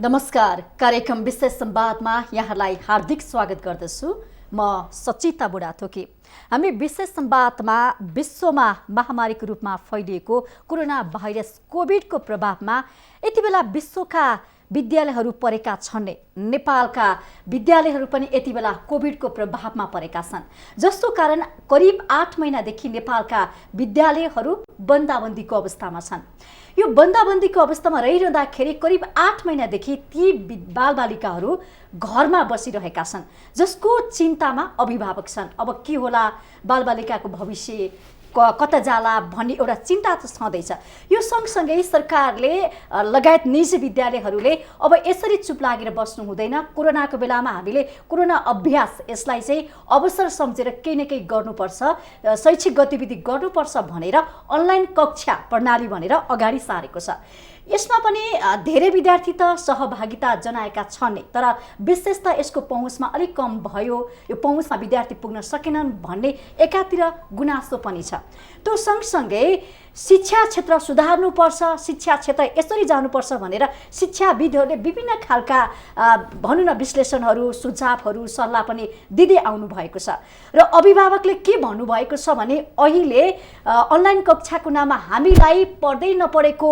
नमस्कार। कार्यक्रम विशेष संवादमा यहाँलाई हार्दिक स्वागत गर्दछु। म सचिता बुढाथोकी। हामी विशेष संवादमा विश्वमा महामारीको रूपमा फैलिएको कोरोना भाइरस कोभिडको प्रभावमा यति बेला विश्वका विद्यालयहरू परेका छन्। नेपालका विद्यालयहरू पनि यति बेला कोभिडको प्रभावमा परेका छन्, जसको कारण करिब 8 महिनादेखि नेपालका विद्यालयहरू बन्दाबन्दीको अवस्थामा छन्। यो बन्दाबन्दीको अवस्थामा रहिरहँदाखेरि करिब 8 महिनादेखि ती बालबालिकाहरू घरमा बसिरहेका छन्, जसको चिन्तामा अभिभावक छन्। अब के होला, बालबालिकाको भविष्य कता जाला भन्ने एउटा चिन्ता त छँदैछ। यो सँगसँगै सरकारले लगायत निजी विद्यालयहरूले अब यसरी चुप लागेर बस्नु हुँदैन। कोरोनाको बेलामा हामीले कोरोना अभ्यास यसलाई चाहिँ अवसर सम्झेर केही न केही गर्नुपर्छ, शैक्षिक गतिविधि गर्नुपर्छ भनेर अनलाइन कक्षा प्रणाली भनेर अगाडि सारेको छ। यसमा पनि धेरै विद्यार्थी त सहभागिता जनाएका छन्, तर विशेष त यसको पहुँचमा अलिक कम भयो। यो पहुँचमा विद्यार्थी पुग्न सकेनन् भन्ने एकातिर गुनासो पनि छ। त्यो सँगसँगै शिक्षा क्षेत्र सुधार्नुपर्छ, शिक्षा क्षेत्र यसरी जानुपर्छ भनेर शिक्षाविदहरूले विभिन्न खालका भनौँ न विश्लेषणहरू, सुझावहरू, सल्लाह पनि दिँदै आउनु भएको छ। र अभिभावकले के भन्नुभएको छ भने अहिले अनलाइन कक्षाको नाममा हामीलाई पढ्दै नपढेको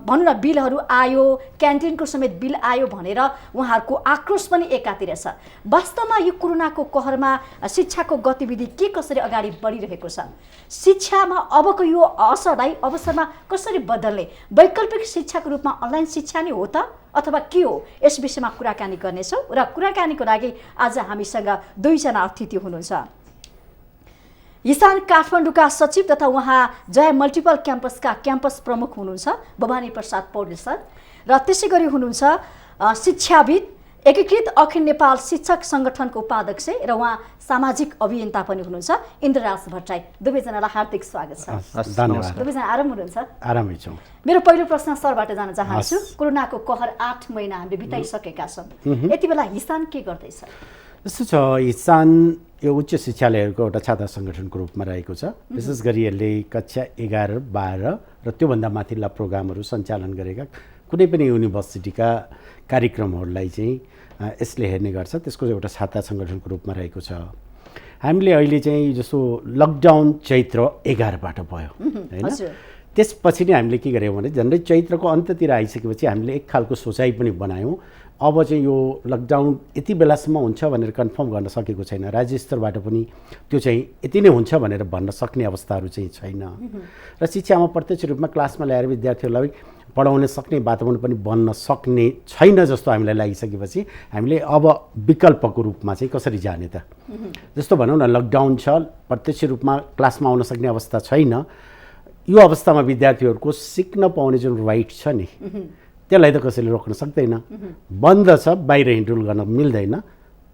भनौँ न बिलहरू आयो, क्यान्टिनको समेत बिल आयो भनेर उहाँहरूको आक्रोश पनि एकातिर छ। वास्तवमा यो कोरोनाको कहरमा शिक्षाको गतिविधि के कसरी अगाडि बढिरहेको छ, शिक्षामा अबको यो असरलाई अवसरमा कसरी बदल्ने, वैकल्पिक शिक्षाको रूपमा अनलाइन शिक्षा नै हो त अथवा के हो, यस विषयमा कुराकानी गर्नेछौँ। र कुराकानीको लागि आज हामीसँग दुईजना अतिथि हुनुहुन्छ। इसान काठमाडौँका सचिव तथा उहाँ जय मल्टिपल क्याम्पसका क्याम्पस प्रमुख हुनुहुन्छ भवानी प्रसाद पौडेल सर, र त्यसै गरी हुनुहुन्छ शिक्षाविद, एकीकृत अखिल नेपाल शिक्षक सङ्गठनको उपाध्यक्ष र उहाँ सामाजिक अभियन्ता पनि हुनुहुन्छ इन्द्रराज भट्टराई। दुवैजनालाई हार्दिक स्वागत छ। धन्यवाद। दुवैजना आराम हुनुहुन्छ? आरामै छौँ। मेरो पहिलो प्रश्न सरबाट जान चाहन्छु। कोरोनाको कहर 8 महिना हामीले बिताइसकेका छौँ, यति बेला हिसान के गर्दैछ? यस्तो छ, हिसान यो उच्च शिक्षालयहरूको एउटा छात्र सङ्गठनको रूपमा रहेको छ। विशेष गरी यसले कक्षा 11, 12 र त्योभन्दा माथिल्ला प्रोग्रामहरू सञ्चालन गरेका कुनै पनि युनिभर्सिटीका कार्यक्रमहरूलाई चाहिँ यसले हेर्ने गर्छ। त्यसको एउटा छात्र सङ्गठनको रूपमा रहेको छ। हामीले अहिले चाहिँ जस्तो लकडाउन चैत्र 11बाट भयो होइन, त्यसपछि नै हामीले के गर्यौँ भने झन्डै चैत्रको अन्त्यतिर आइसकेपछि हामीले एक खालको सोचाइ पनि बनायौँ। अब चाहिँ यो लकडाउन यति बेलासम्म हुन्छ भनेर कन्फर्म गर्न सकेको छैन। राज्य स्तरबाट पनि त्यो चाहिँ यति नै हुन्छ भनेर भन्न सक्ने अवस्थाहरू चाहिँ छैन। र शिक्षामा प्रत्यक्ष रूपमा क्लासमा ल्याएर विद्यार्थीहरूलाई पढाउन सक्ने वातावरण पनि बन्न सक्ने छैन जस्तो हामीलाई लागिसकेपछि हामीले अब विकल्पको रूपमा चाहिँ कसरी जाने त, जस्तो भनौँ न लकडाउन छ, प्रत्यक्ष रूपमा क्लासमा आउन सक्ने अवस्था छैन। यो अवस्थामा विद्यार्थीहरूको सिक्न पाउने जुन राइट छ नि, त्यसलाई त कसैले रोक्न सक्दैन। बन्द छ, बाहिर हिँडुल गर्न मिल्दैन,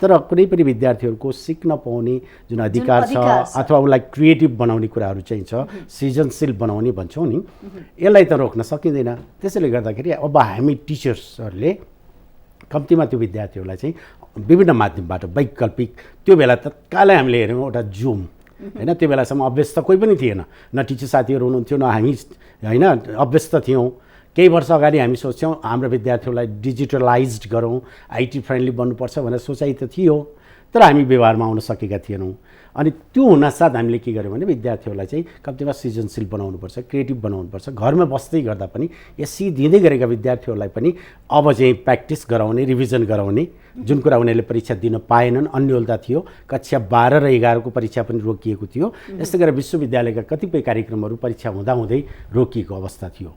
तर कुनै पनि विद्यार्थीहरूको सिक्न पाउने जुन अधिकार छ अथवा उसलाई क्रिएटिभ बनाउने कुराहरू चाहिँ छ, सृजनशील बनाउने भन्छौँ नि, यसलाई त रोक्न सकिँदैन। त्यसैले गर्दाखेरि अब हामी टिचर्सहरूले कम्तीमा त्यो विद्यार्थीहरूलाई चाहिँ विभिन्न माध्यमबाट वैकल्पिक, त्यो बेला तत्कालै हामीले हेऱ्यौँ एउटा जुम होइन, त्यो बेलासम्म अभ्यस्त कोही पनि थिएन, न टिचर साथीहरू हुनुहुन्थ्यो न हामी होइन अभ्यस्त थियौँ। केही वर्ष अगाडि हामी सोच्छौँ हाम्रो विद्यार्थीहरूलाई डिजिटलाइज्ड गरौँ, आइटी फ्रेन्डली बन्नुपर्छ भनेर सोचाइ त थियो, तर हामी व्यवहारमा आउन सकेका थिएनौँ। अनि त्यो हुनासाथ हामीले के गर्यौँ भने विद्यार्थीहरूलाई चाहिँ कम्तीमा सृजनशील बनाउनुपर्छ, क्रिएटिभ बनाउनुपर्छ। घरमा बस्दै गर्दा पनि यसै दिँदै गरेका विद्यार्थीहरूलाई पनि अब चाहिँ प्र्याक्टिस गराउने, रिभिजन गराउने, जुन कुरा उनीहरूले परीक्षा दिन पाएनन्, अन्यलता थियो। कक्षा 12 र 11 को परीक्षा पनि रोकिएको थियो। यस्तै गरेर विश्वविद्यालयका कतिपय कार्यक्रमहरू परीक्षा हुँदाहुँदै रोकिएको अवस्था थियो।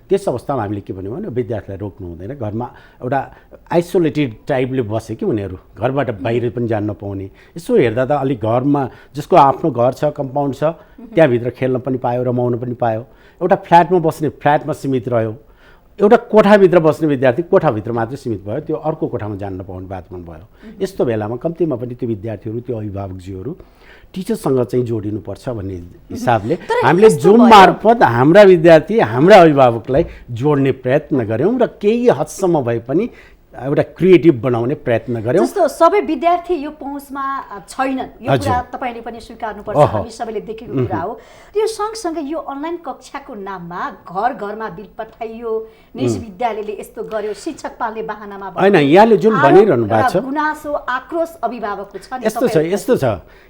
त्यस अवस्थामा हामीले के भन्यौँ भने विद्यार्थीलाई रोक्नु हुँदैन। घरमा एउटा आइसोलेटेड टाइपले बसे कि उनीहरू घरबाट बाहिर पनि जान नपाउने। यसो हेर्दा त अलिक घरमा जसको आफ्नो घर छ, कम्पाउन्ड छ, त्यहाँभित्र खेल्न पनि पायो, रमाउन पनि पायो। एउटा फ्ल्याटमा बस्ने फ्ल्याटमा सीमित रह्यो, एउटा कोठाभित्र बस्ने विद्यार्थी कोठाभित्र मात्रै सीमित भयो, त्यो अर्को कोठामा जान नपाउने वातावरण भयो। यस्तो बेलामा कम्तीमा पनि त्यो विद्यार्थीहरू, त्यो अभिभावकजीहरू टिचरसँग चाहिँ जोडिनुपर्छ भन्ने हिसाबले हामीले जुम मार्फत हाम्रा विद्यार्थी, हाम्रा अभिभावकलाई जोड्ने प्रयत्न गऱ्यौँ र केही हदसम्म भए पनि एउटा क्रिएटिभ बनाउने प्रयत्न गऱ्यौँ। जस्तो सबै विद्यार्थी यो पहुँचमा छैनन्, यो कुरा तपाईँले पनि स्वीकार्नुपर्छ, हामी सबैले देखेको कुरा हो। यो सँगसँगै यो अनलाइन कक्षाको नाममा घर घरमा बिल पठाइयो, निजी विद्यालयले यस्तो गर्यो, शिक्षक पाल्ने बहानामा होइन, यहाँले जुन भनिरहनु भएको छ गुनासो आक्रोश अभिभावकको छ नि, यस्तो छ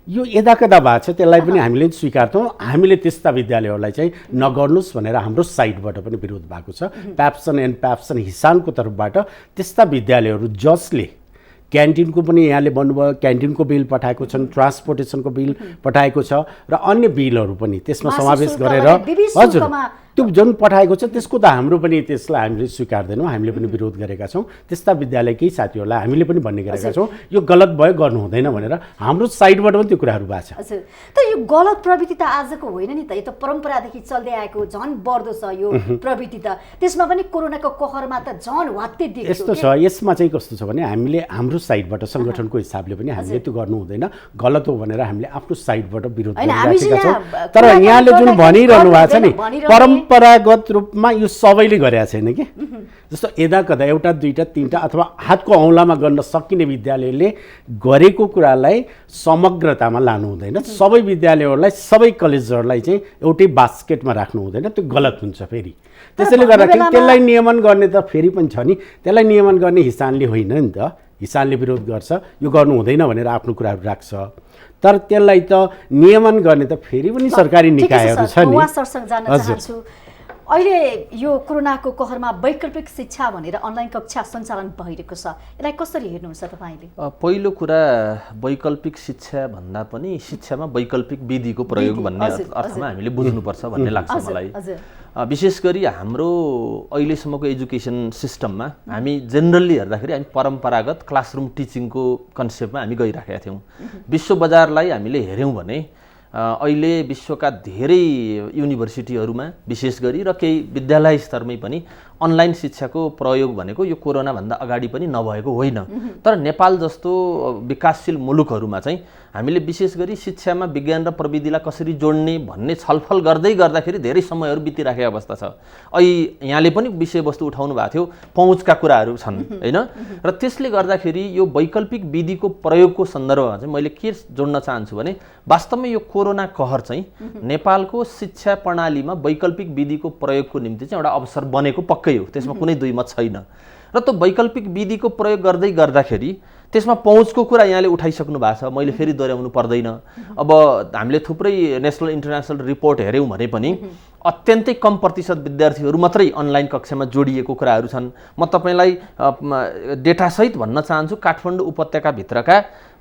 यो यदाकदा भएको छ, त्यसलाई पनि हामीले स्वीकार्छौँ। हामीले त्यस्ता विद्यालयहरूलाई चाहिँ नगर्नुहोस् भनेर हाम्रो साइडबाट पनि विरोध भएको छ। प्याप्सन एन्ड प्याप्सन हिसानको तर्फबाट त्यस्ता विद्यालयहरू जसले क्यान्टिनको पनि यहाँले भन्नुभयो, क्यान्टिनको बिल पठाएको छन्, ट्रान्सपोर्टेसनको बिल पठाएको छ र अन्य बिलहरू पनि त्यसमा समावेश गरेर हजुर त्यो जुन पठाएको छ त्यसको त हाम्रो पनि त्यसलाई हामीले स्वीकार्दैनौँ, हामीले पनि विरोध गरेका छौँ। त्यस्ता विद्यालयकै साथीहरूलाई हामीले पनि भन्ने गरेका छौँ यो गलत भयो, गर्नु हुँदैन भनेर हाम्रो साइडबाट पनि त्यो कुराहरू भएको छ। हजुर, त यो गलत प्रवृत्ति त आजको होइन नि त, यो त परम्परादेखि चल्दै आएको झन् बढ्दो छ यो प्रवृत्ति त। त्यसमा पनि कोरोनाको कहरमा त झन् वात्तै देख्यो। यस्तो छ, यसमा चाहिँ कस्तो छ भने हामीले हाम्रो साइडबाट सङ्गठनको हिसाबले पनि हामीले त्यो गर्नु हुँदैन, गलत हो भनेर हामीले आफ्नो साइडबाट विरोध गरिरहेका छौँ। तर यहाँले जुन भनिरहनु भएको छ नि परम्परागत रूपमा यो सबैले गरेका छैन कि, जस्तो यदाकदा एउटा दुईटा तीनटा अथवा हातको औँलामा गर्न सकिने विद्यालयले गरेको कुरालाई समग्रतामा लानु हुँदैन। सबै विद्यालयहरूलाई सबै कलेजहरूलाई चाहिँ एउटै बास्केटमा राख्नु हुँदैन, त्यो गलत हुन्छ। फेरि त्यसैले गर्दाखेरि त्यसलाई नियमन गर्ने त फेरि पनि छ नि, त्यसलाई नियमन गर्ने हिसानले होइन नि त, हिसानले विरोध गर्छ, यो गर्नु हुँदैन भनेर आफ्नो कुराहरू राख्छ। तर त्यसलाई त नियमन गर्ने त फेरि पनि सरकारी निकायहरू छ नि। हजुर, अहिले यो कोरोनाको कहरमा वैकल्पिक शिक्षा भनेर अनलाइन कक्षा सञ्चालन भइरहेको छ, यसलाई कसरी हेर्नुहुन्छ तपाईँले? पहिलो कुरा वैकल्पिक शिक्षा भन्दा पनि शिक्षामा वैकल्पिक विधिको प्रयोग भन्ने अर्थमा हामीले बुझ्नुपर्छ भन्ने लाग्छ मलाई। विशेष गरी हाम्रो अहिलेसम्मको एजुकेसन सिस्टममा हामी जेनरली हेर्दाखेरि हामी परम्परागत क्लासरुम टिचिङको कन्सेप्टमा हामी गइराखेका थियौँ। विश्व बजारलाई हामीले हेऱ्यौँ भने अहिले विश्वका धेरै युनिभर्सिटीहरूमा विशेष गरी र केही विद्यालय स्तरमै पनि अनलाइन शिक्षाको प्रयोग भनेको यो कोरोनाभन्दा अगाडि पनि नभएको होइन। तर नेपाल जस्तो विकासशील मुलुकहरूमा चाहिँ हामीले विशेष गरी शिक्षामा विज्ञान र प्रविधिलाई कसरी जोड्ने भन्ने छलफल गर्दाखेरि धेरै समयहरू बितिराखेको अवस्था छ। अहिले यहाँले पनि विषयवस्तु उठाउनु भएको थियो, पहुँचका कुराहरू छन् होइन, र त्यसले गर्दाखेरि यो वैकल्पिक विधिको प्रयोगको सन्दर्भमा चाहिँ मैले के जोड्न चाहन्छु भने वास्तवमा यो कोरोना कहर चाहिँ नेपालको शिक्षा प्रणालीमा वैकल्पिक विधिको प्रयोगको निम्ति चाहिँ एउटा अवसर बनेको पक्कै हो, त्यसमा कुनै दुई मत छैन। र त्यो वैकल्पिक विधिको प्रयोग गर्दाखेरि त्यसमा पहुँचको कुरा यहाँले उठाइसक्नु भएको छ, मैले फेरि दोहोऱ्याउनु पर्दैन। अब हामीले थुप्रै नेसनल इन्टरनेसनल रिपोर्ट हेऱ्यौँ भने पनि अत्यन्तै कम प्रतिशत विद्यार्थीहरू मात्रै अनलाइन कक्षामा जोडिएको कुराहरू छन्। म तपाईँलाई डेटासहित भन्न चाहन्छु, काठमाडौँ उपत्यकाभित्रका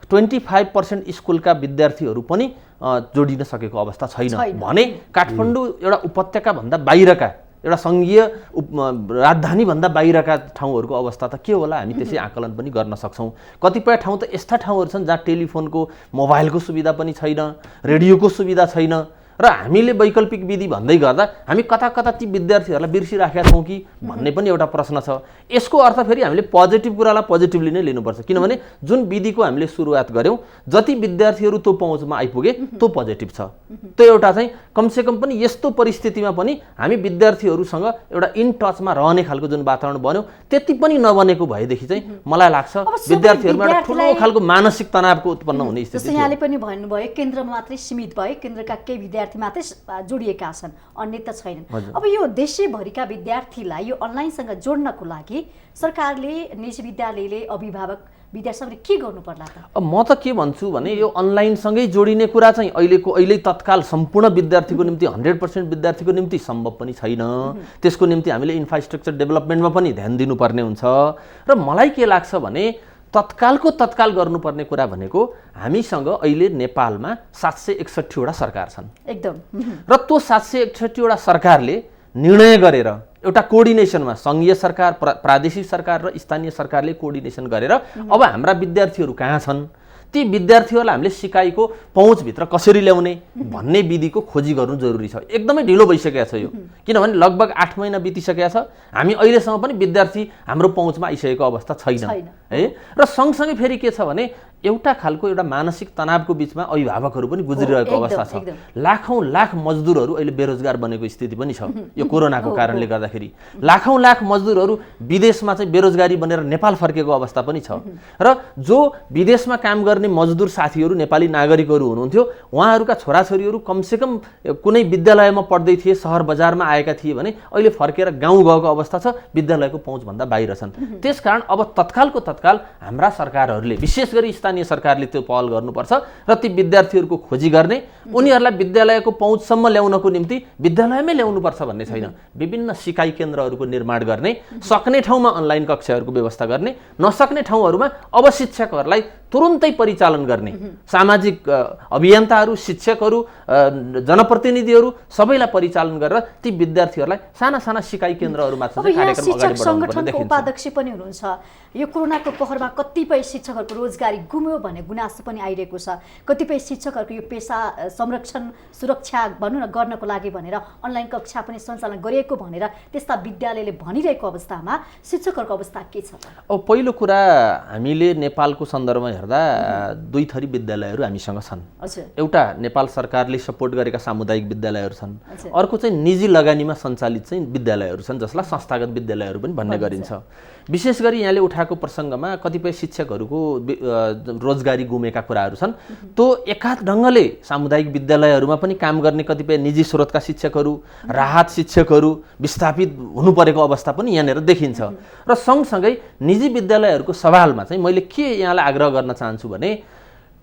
25% स्कुलका विद्यार्थीहरू पनि जोडिन सकेको अवस्था छैन भने काठमाडौँ एउटा उपत्यकाभन्दा बाहिरका एउटा सङ्घीय राजधानीभन्दा बाहिरका ठाउँहरूको अवस्था त के होला, हामी त्यसै आकलन पनि गर्न सक्छौँ। कतिपय ठाउँ त यस्ता ठाउँहरू छन् जहाँ टेलिफोनको मोबाइलको सुविधा पनि छैन, रेडियोको सुविधा छैन, र हामीले वैकल्पिक विधि भन्दै गर्दा हामी कता कता ती विद्यार्थीहरूलाई बिर्सिराखेका छौँ कि भन्ने पनि एउटा प्रश्न छ। यसको अर्थ फेरि हामीले पोजिटिभ कुरालाई पोजिटिभली नै लिनुपर्छ, किनभने जुन विधिको हामीले सुरुवात गऱ्यौँ जति विद्यार्थीहरू त्यो पहुँचमा आइपुगे त्यो पोजिटिभ छ। त्यो एउटा चाहिँ कमसेकम पनि यस्तो परिस्थितिमा पनि हामी विद्यार्थीहरूसँग एउटा इन टचमा रहने खालको जुन वातावरण बन्यो त्यति पनि नबनेको भएदेखि चाहिँ मलाई लाग्छ विद्यार्थीहरूमा एउटा ठुलो खालको मानसिक तनावको उत्पन्न हुने स्थिति। यहाँले पनि भन्नुभयो केन्द्रमा मात्रै सीमित भयो, केन्द्रका केही विद्यार्थी मात्रै जोडिएका छन्, अन्य त छैनन्। अब यो देशैभरिका विद्यार्थीलाई यो अनलाइनसँग जोड्नको लागि सरकारले, निजी विद्यालयले, अभिभावक विद्यार्थीहरूले के गर्नु पर्ला त? अब म त के भन्छु भने यो अनलाइनसँगै जोडिने कुरा चाहिँ अहिले तत्काल सम्पूर्ण विद्यार्थीको निम्ति 100% विद्यार्थीको निम्ति सम्भव पनि छैन। त्यसको निम्ति हामीले इन्फ्रास्ट्रक्चर डेभलपमेन्टमा पनि ध्यान दिनुपर्ने हुन्छ। र मलाई के लाग्छ भने तत्कालको तत्काल गर्नुपर्ने कुरा भनेको हामीसँग अहिले नेपालमा 761 वटा सरकार छन् एकदम, र त्यो 761 वटा सरकारले निर्णय गरेर एउटा कोअर्डिनेसनमा सङ्घीय सरकार, प्रादेशिक सरकार र स्थानीय सरकारले कोअर्डिनेसन गरेर अब हाम्रा विद्यार्थीहरू कहाँ छन्, ती विद्यार्थीहरूलाई हामीले सिकाइको पहुँचभित्र कसरी ल्याउने भन्ने विधिको खोजी गर्नु जरुरी छ। एकदमै ढिलो भइसकेको छ यो, किनभने लगभग 8 महिना बितिसकेको छ, हामी अहिलेसम्म पनि विद्यार्थी हाम्रो पहुँचमा आइसकेको अवस्था छैन है। र सँगसँगै फेरि के छ भने एउटा खालको एउटा मानसिक तनावको बिचमा अभिभावकहरू पनि गुज्रिरहेको अवस्था छ। लाखौँ लाख मजदुरहरू अहिले बेरोजगार बनेको स्थिति पनि छ यो कोरोनाको कारणले गर्दाखेरि। लाखौँ लाख मजदुरहरू विदेशमा चाहिँ बेरोजगारी बनेर नेपाल फर्केको अवस्था पनि छ र जो विदेशमा काम गर्ने मजदुर साथीहरू नेपाली नागरिकहरू हुनुहुन्थ्यो उहाँहरूका छोराछोरीहरू कमसेकम कुनै विद्यालयमा पढ्दै थिए, सहर बजारमा आएका थिए भने अहिले फर्केर गाउँ गएको अवस्था छ, विद्यालयको पहुँचभन्दा बाहिर छन्। त्यसकारण अब तत्कालको तत्काल हाम्रा सरकारहरूले, विशेष गरी स्थानीय सरकारले त्यो पहल गर्नुपर्छ र ती विद्यार्थीहरूको खोजी गर्ने, उनीहरूलाई विद्यालयको पहुँचसम्म ल्याउनको निम्ति विद्यालयमै ल्याउनुपर्छ भन्ने छैन। विभिन्न सिकाइ केन्द्रहरूको निर्माण गर्ने, सक्ने ठाउँमा अनलाइन कक्षाहरूको व्यवस्था गर्ने, नसक्ने ठाउँहरूमा अब शिक्षकहरूलाई तुरुन्तै परिचालन गर्ने, सामाजिक अभियन्ताहरू, शिक्षकहरू, जनप्रतिनिधिहरू सबैलाई परिचालन गरेर ती विद्यार्थीहरूलाई साना साना सिकाइ केन्द्रहरूमा चाहिँ कार्यक्रम अगाडि बढाउनु पर्ने देखिन्छ। उपाध्यक्ष पनि हुनुहुन्छ, यो कोरोनाको कहरमा कतिपय शिक्षकहरूको रोजगारी गुम्यो भन्ने गुनासो पनि आइरहेको छ। कतिपय शिक्षकहरूको यो पेसा संरक्षण सुरक्षा भनौँ न गर्नको लागि भनेर अनलाइन कक्षा पनि सञ्चालन गरिएको भनेर त्यस्ता विद्यालयले भनिरहेको अवस्थामा शिक्षकहरूको अवस्था के छ? अब पहिलो कुरा हामीले नेपालको सन्दर्भमा हेर्दा दुई थरी विद्यालयहरू हामीसँग छन्। एउटा नेपाल सरकारले सपोर्ट गरेका सामुदायिक विद्यालयहरू छन्, अर्को चाहिँ निजी लगानीमा सञ्चालित चाहिँ विद्यालयहरू छन् जसलाई संस्थागत विद्यालयहरू पनि भन्ने गरिन्छ। विशेष गरी यहाँले उठाएको प्रसङ्गमा कतिपय शिक्षकहरूको रोजगारी गुमेका कुराहरू छन्। त्यो एकाध ढङ्गले सामुदायिक विद्यालयहरूमा पनि काम गर्ने कतिपय निजी स्रोतका शिक्षकहरू, राहत शिक्षकहरू विस्थापित हुनु परेको अवस्था पनि यहाँनिर देखिन्छ। र सँगसँगै निजी विद्यालयहरूको सवालमा चाहिँ मैले के यहाँलाई आग्रह गर्न चाहन्छु भने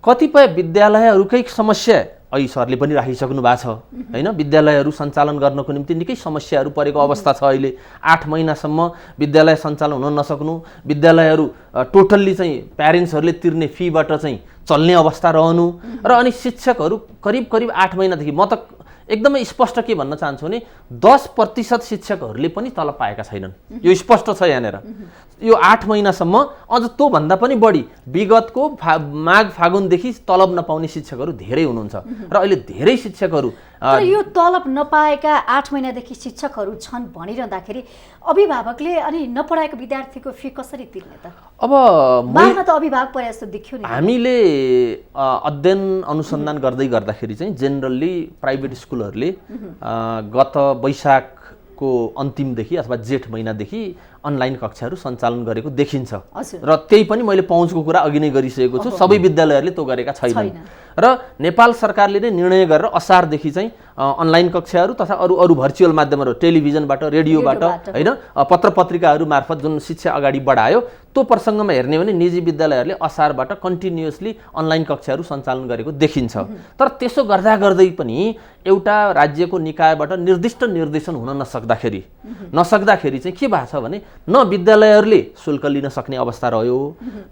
कतिपय विद्यालयहरूकै समस्या अहिले सरले पनि राखिसक्नु भएको छ हैन। विद्यालयहरू सञ्चालन गर्नको निम्ति निकै समस्याहरू परेको अवस्था छ। अहिले 8 महिनासम्म विद्यालय सञ्चालन हुन नसक्नु, विद्यालयहरू टोटल्ली चाहिँ प्यारेन्ट्सहरूले तिर्ने फीबाट चाहिँ चल्ने अवस्था रहनु र अनि शिक्षकहरू करिब करिब 8 महिनादेखि म त एकदमै स्पष्ट के भन्न चाहन्छु भने 10% शिक्षकहरूले पनि तलब पाएका छैनन्। यो स्पष्ट छ यहाँनिर। यो 8 महिनासम्म अझ त्योभन्दा पनि बढी विगतको माघ फागुनदेखि तलब नपाउने शिक्षकहरू धेरै हुनुहुन्छ र अहिले धेरै शिक्षकहरू यो तलब नपाएका 8 महिनादेखि शिक्षकहरू छन् भनिरहँदाखेरि अभिभावकले अनि नपढाएको विद्यार्थीको फी कसरी तिर्ने त? अब मागमा त अभिभावक परे जस्तो देखियो नि। हामीले अध्ययन अनुसन्धान गर्दै गर्दाखेरि चाहिँ जेनरली प्राइभेट स्कुलहरूले गत वैशाखको अन्तिमदेखि अथवा जेठ महिनादेखि अनलाइन कक्षाहरू सञ्चालन गरेको देखिन्छ र त्यही पनि मैले पहुँचको कुरा अघि नै गरिसकेको छु। सबै विद्यालयहरूले त्यो गरेका छैनन् र नेपाल सरकारले नै निर्णय गरेर असारदेखि चाहिँ अनलाइन कक्षाहरू तथा अरू भर्चुअल माध्यमहरू, टेलिभिजनबाट, रेडियोबाट हैन, पत्र पत्रिकाहरू मार्फत जुन शिक्षा अगाडि बढायो त्यो प्रसङ्गमा हेर्ने भने निजी विद्यालयहरूले असारबाट कन्टिन्युअसली अनलाइन कक्षाहरू सञ्चालन गरेको देखिन्छ। तर त्यसो गर्दा गर्दै पनि एउटा राज्यको निकायबाट निर्दिष्ट निर्देशन हुन नसक्दाखेरि चाहिँ के भएको छ भने न विद्यालयहरूले शुल्क लिन सक्ने अवस्था रह्यो,